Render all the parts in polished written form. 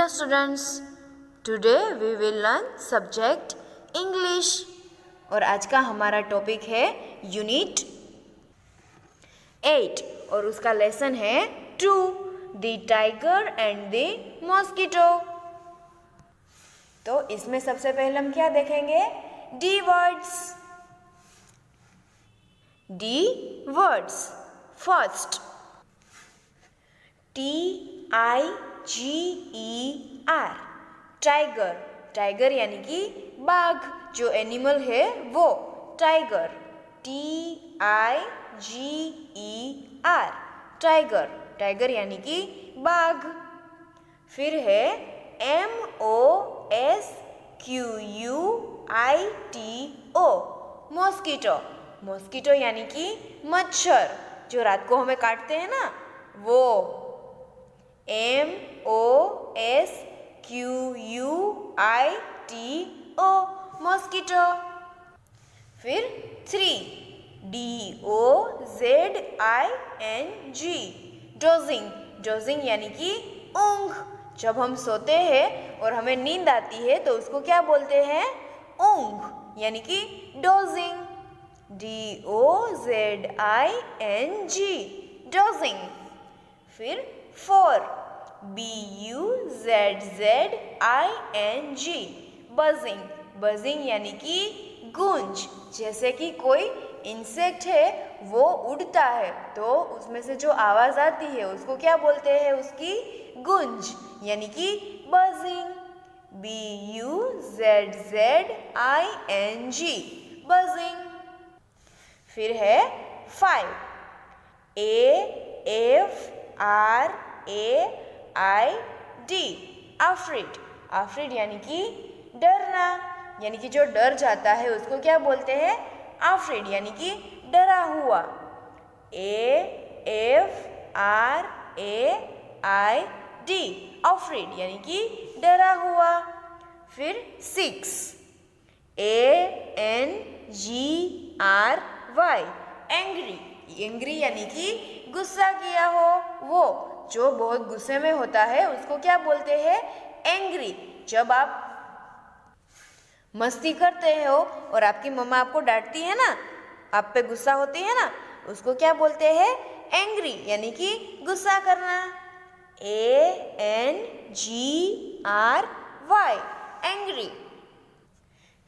students, today we will learn subject English और आज का हमारा टॉपिक है यूनिट 8 और उसका लेसन है 2 the tiger and the mosquito. तो इसमें सबसे पहले हम क्या देखेंगे, D words. First TIGER tiger, tiger यानी कि बाघ, जो एनिमल है वो टाइगर। TIGER टाइगर, टाइगर यानी कि बाघ। फिर है MOSQUITO मॉस्किटो, मॉस्किटो यानी कि मच्छर, जो रात को हमें काटते हैं ना वो। MOSQUITO mosquito. फिर 3 DOZING डोजिंग, डोजिंग यानी कि ऊँघ। जब हम सोते हैं और हमें नींद आती है तो उसको क्या बोलते हैं, ऊँघ यानी कि डोजिंग। DOZING dosing. फिर 4 BUZZING बजिंग, बजिंग यानी कि गूंज। जैसे कि कोई इंसेक्ट है वो उड़ता है तो उसमें से जो आवाज़ आती है उसको क्या बोलते हैं, उसकी गूंज यानी कि बजिंग। BUZZING buzzing. फिर है 5 AFRAID अफ्रीड, अफ्रीड यानी कि डरना, यानी कि जो डर जाता है उसको क्या बोलते हैं, अफ्रीड यानी कि डरा हुआ। AFRAID अफ्रीड यानी कि डरा हुआ। फिर 6 ANGRY एंग्री, एंग्री यानी कि गुस्सा किया हो वो, जो बहुत गुस्से में होता है उसको क्या बोलते हैं, एंग्री। जब आप मस्ती करते हो और आपकी मम्मा आपको डांटती है ना, आप पे गुस्सा होती है ना, उसको क्या बोलते हैं, एंग्री यानी कि गुस्सा करना। ANGRY angry.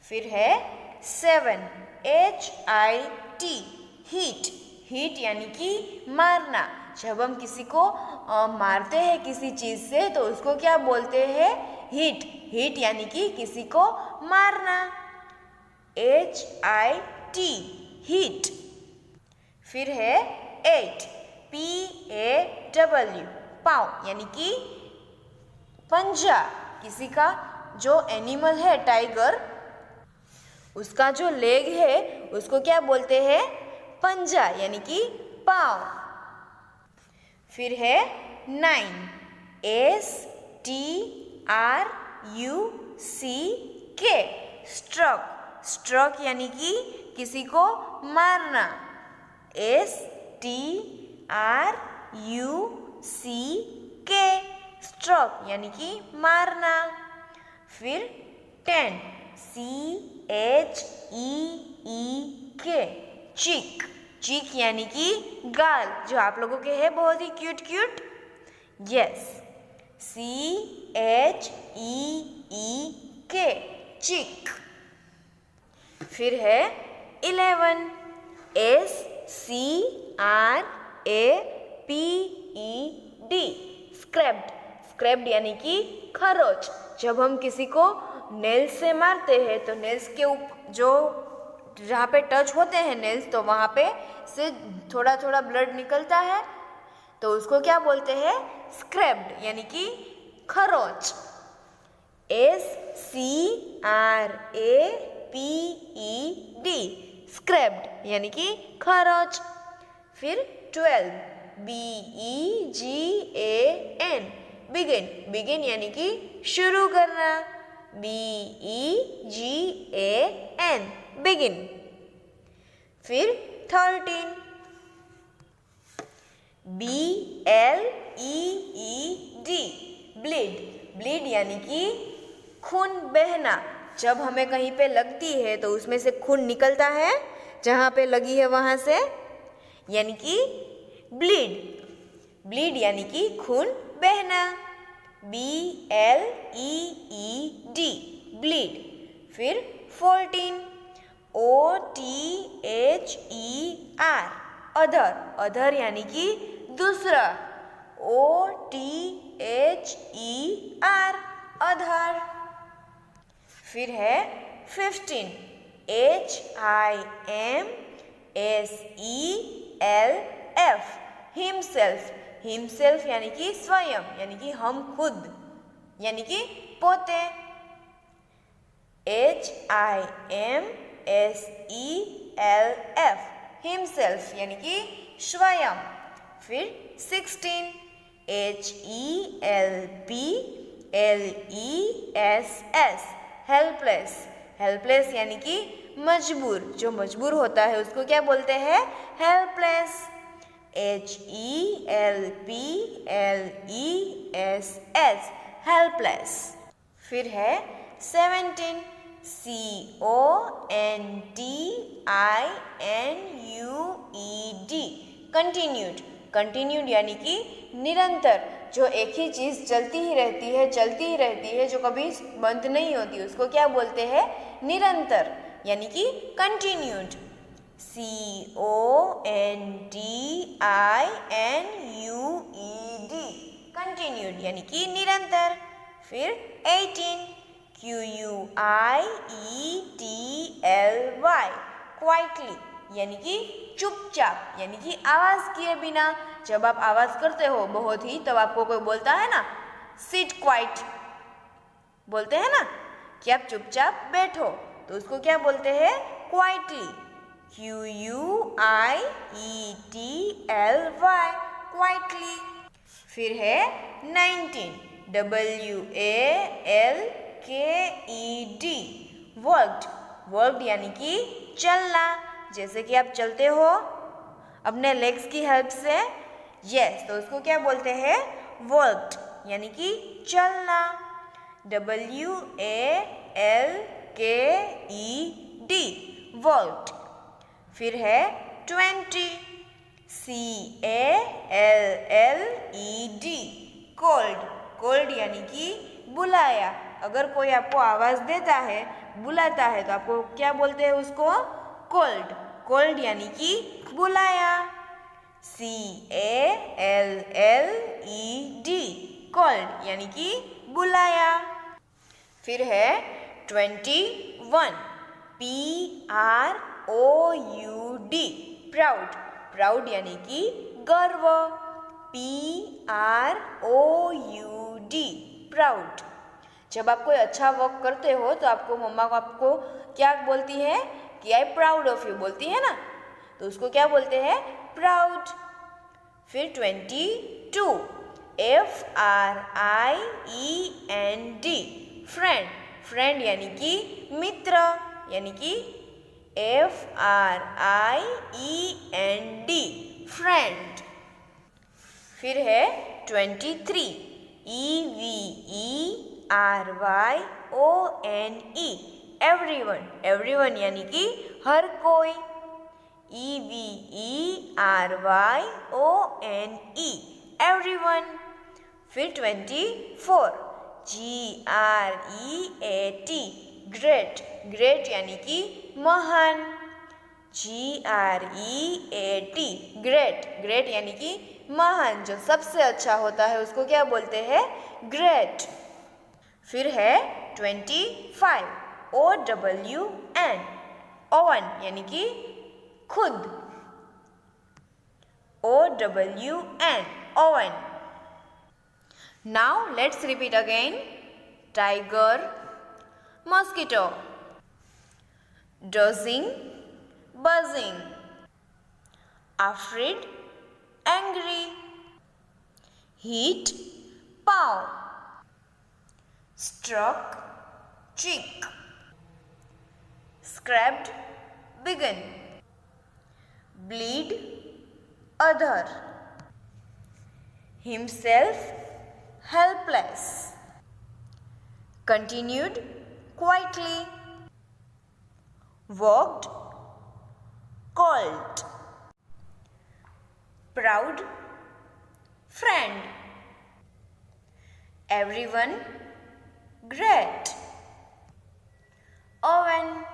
फिर है 7 HIT हीट, हीट यानी कि मारना। जब हम किसी को मारते हैं किसी चीज़ से तो उसको क्या बोलते हैं, हीट, हीट यानी कि किसी को मारना। HIT heat. फिर है 8 PAW पाँव यानी कि पंजा। किसी का जो एनिमल है टाइगर, उसका जो लेग है उसको क्या बोलते हैं, पंजा यानी कि पाँव। फिर है 9 STRUCK स्ट्रक, स्ट्रक यानी कि किसी को मारना। STRUCK स्ट्रक यानी कि मारना। फिर 10 CHEEK चीक, चीक यानी कि गाल, जो आप लोगों के है बहुत ही क्यूट क्यूट। यस, CHEEK चीक। फिर है 11 SCRAPED स्क्रैप्ड, स्क्रैप्ड यानी कि खरोच। जब हम किसी को नेल्स से मारते हैं तो नेल्स के ऊपर जो जहाँ पे टच होते हैं नेल्स, तो वहाँ पे से थोड़ा थोड़ा ब्लड निकलता है तो उसको क्या बोलते हैं, स्क्रैप्ड यानी कि खरोच। SCRAPED स्क्रैप्ड यानी कि खरोच। फिर 12 BEGAN बिगिन, बिगिन यानी कि शुरू करना। BEGAN begin. फिर 13 BLEED ब्लीड, ब्लीड यानी कि खून बहना। जब हमें कहीं पे लगती है तो उसमें से खून निकलता है, जहाँ पे लगी है वहाँ से, यानी कि ब्लीड। ब्लीड यानी कि खून बहना, BLEED, ब्लीड। फिर 14, OTHER, अधर। अधर यानी कि दूसरा, OTHER, अधर। फिर है 15, HIMSELF, हिमसेल्फ। हिमसेल्फ यानी कि स्वयं, यानी कि हम खुद, यानी कि पोते। HIMSELF, हिमसेल्फ यानी कि स्वयं। फिर 16, HELPLESS, हेल्पलेस। हेल्पलेस यानी कि मजबूर। जो मजबूर होता है उसको क्या बोलते हैं? हेल्पलेस। HELPLESS, helpless. फिर है 17, CONTINUED, कंटिन्यूड। कंटिन्यूड यानी कि निरंतर। जो एक ही चीज़ चलती ही रहती है, चलती ही रहती है, जो कभी बंद नहीं होती, उसको क्या बोलते हैं? निरंतर, यानी कि कंटिन्यूड। CONTINUED, कंटिन्यूड यानी कि निरंतर। फिर 18, QUIETLY, क्वाइटली, यानी कि चुपचाप, यानी कि आवाज़ किए बिना। जब आप आवाज़ करते हो बहुत ही, तब आपको कोई बोलता है ना, सिट क्वाइट, बोलते हैं ना कि आप चुपचाप बैठो, तो उसको क्या बोलते हैं? Quietly, QUIETLY, quietly. फिर है 19, WALKED, वर्कड। वर्कड यानी कि चलना। जैसे कि आप चलते हो अपने लेग्स की हेल्प से, यस, तो उसको क्या बोलते हैं? वर्कड, यानी कि चलना। WALKED, worked. फिर है 20, CALLED, कोल्ड। कोल्ड यानी कि बुलाया। अगर कोई आपको आवाज़ देता है, बुलाता है, तो आपको क्या बोलते हैं उसको? कोल्ड। कोल्ड यानी कि बुलाया, CALLED, कोल्ड यानी कि बुलाया। फिर है 21, PROUD, प्राउड। प्राउड यानी कि गर्व, PROUD, प्राउड। जब आप कोई अच्छा वर्क करते हो तो आपको मम्मा को आपको क्या बोलती है? कि आई प्राउड ऑफ यू, बोलती है ना, तो उसको क्या बोलते हैं? प्राउड। फिर 22, FRIEND, फ्रेंड। फ्रेंड यानी कि मित्र, यानी कि FRIEND, फ्रेंड। फिर है 23, EVERYONE, एवरीवन। एवरीवन यानी कि हर कोई, EVERYONE, एवरीवन। फिर 24, GREAT, ग्रेट। ग्रेट यानी कि महान, GREAT, ग्रेट। ग्रेट यानी कि महान। जो सबसे अच्छा होता है उसको क्या बोलते हैं? ग्रेट। फिर है 25, OWN, ओवन यानी कि खुद, OWN, oven. Now let's repeat again. Tiger, mosquito, dozing, buzzing, afraid, angry, heat, paw, struck, cheek, scrapped, begin, bleed, other, himself, helpless, continued quietly, walked, called, proud, friend, everyone, great, oven.